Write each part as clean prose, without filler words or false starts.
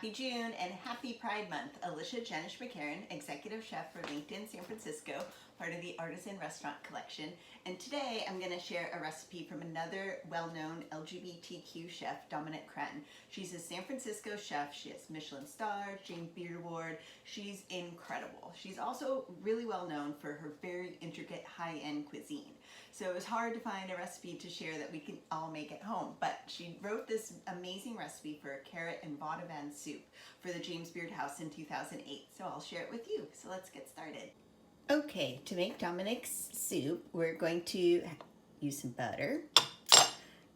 Happy June and happy Pride Month. Alicia Jenish-Mc, executive chef for LinkedIn San Francisco, part of the Artisan Restaurant Collection. And today I'm going to share a recipe from another well-known LGBTQ chef, Dominique Crenn. She's a San Francisco chef. She has Michelin stars, James Beard Award. She's incredible. She's also really well known for her very intricate high-end cuisine. So it was hard to find a recipe to share that we can all make at home, but she wrote this amazing recipe for a carrot and vaudevillian soup for the James Beard House in 2008. So I'll share it with you. So let's get started. Okay, to make Dominique's soup, we're going to use some butter,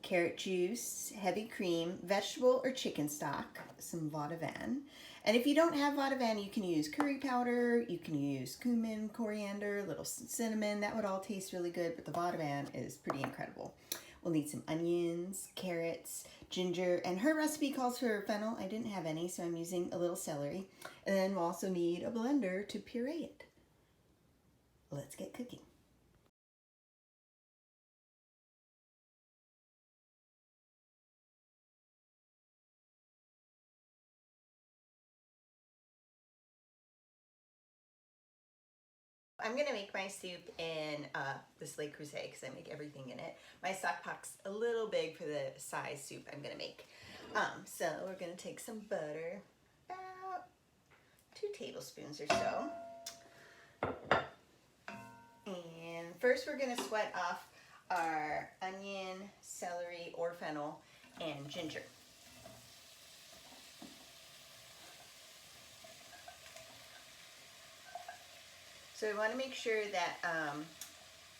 carrot juice, heavy cream, vegetable or chicken stock, some vaudevillian. And if you don't have vaudevillian, you can use curry powder, you can use cumin, coriander, a little cinnamon. That would all taste really good, but the vaudevillian is pretty incredible. We'll need some onions, carrots, ginger, and her recipe calls for fennel. I didn't have any, so I'm using a little celery. And then we'll also need a blender to puree it. Let's get cooking. I'm gonna make my soup in this Le Creuset because I make everything in it. My stock pot's a little big for the size soup I'm gonna make. So we're gonna take some butter, about 2 tablespoons or so. And first we're gonna sweat off our onion, celery, or fennel, and ginger. So we want to make sure that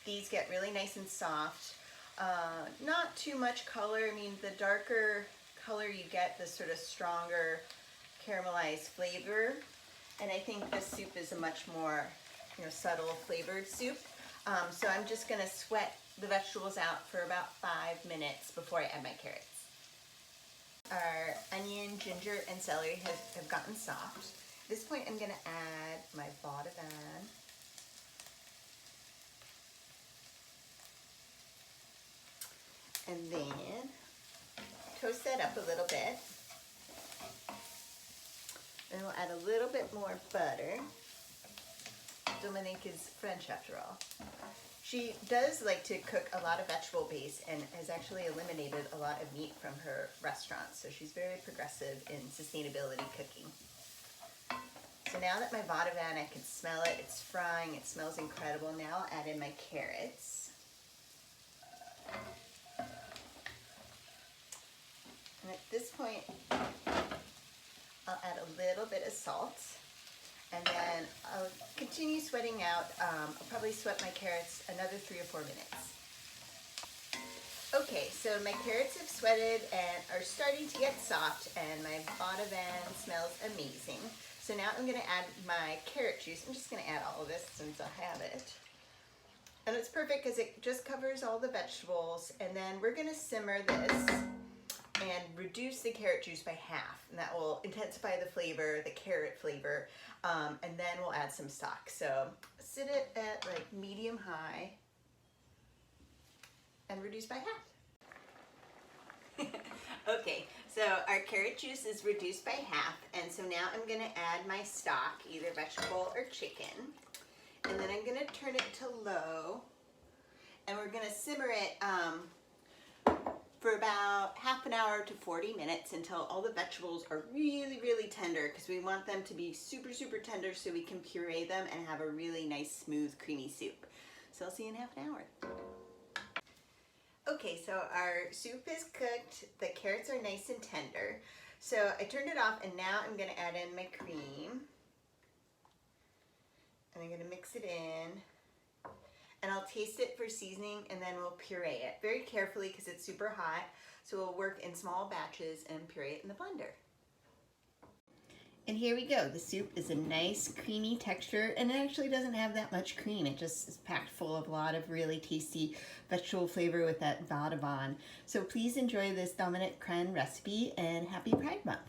these get really nice and soft. Not too much color. I mean, the darker color you get, the sort of stronger caramelized flavor. And I think this soup is a much more, subtle flavored soup. So I'm just going to sweat the vegetables out for about 5 minutes before I add my carrots. Our onion, ginger, and celery have gotten soft. At this point, I'm going to add my vaudevillian. And then toast that up a little bit. And we'll add a little bit more butter. Dominique is French after all. She does like to cook a lot of vegetable base and has actually eliminated a lot of meat from her restaurant. So she's very progressive in sustainability cooking. So now that my vaudevillian, I can smell it. It's frying. It smells incredible. Now I'll add in my carrots. And at this point, I'll add a little bit of salt. And then I'll continue sweating out. I'll probably sweat my carrots another 3 or 4 minutes. Okay, so my carrots have sweated and are starting to get soft, and my vaudevillian smells amazing. So now I'm going to add my carrot juice. I'm just going to add all of this since I have it. And it's perfect because it just covers all the vegetables. And then we're going to simmer this and reduce the carrot juice by half, and that will intensify the flavor, the carrot flavor, and then we'll add some stock. So sit it at like medium high and reduce by half. Okay, so our carrot juice is reduced by half, and so now I'm going to add my stock, either vegetable or chicken, and then I'm going to turn it to low, and we're going to simmer it for about half an hour to 40 minutes until all the vegetables are really, really tender, because we want them to be super, super tender so we can puree them and have a really nice, smooth, creamy soup. So I'll see you in half an hour. Okay, so our soup is cooked. The carrots are nice and tender. So I turned it off, and now I'm going to add in my cream. And I'm going to mix it in. And I'll taste it for seasoning, and then we'll puree it very carefully because it's super hot. So we'll work in small batches and puree it in the blender. And here we go. The soup is a nice creamy texture, and it actually doesn't have that much cream. It just is packed full of a lot of really tasty vegetable flavor with that vaudevillian. So please enjoy this Dominique Crenn recipe, and happy Pride Month.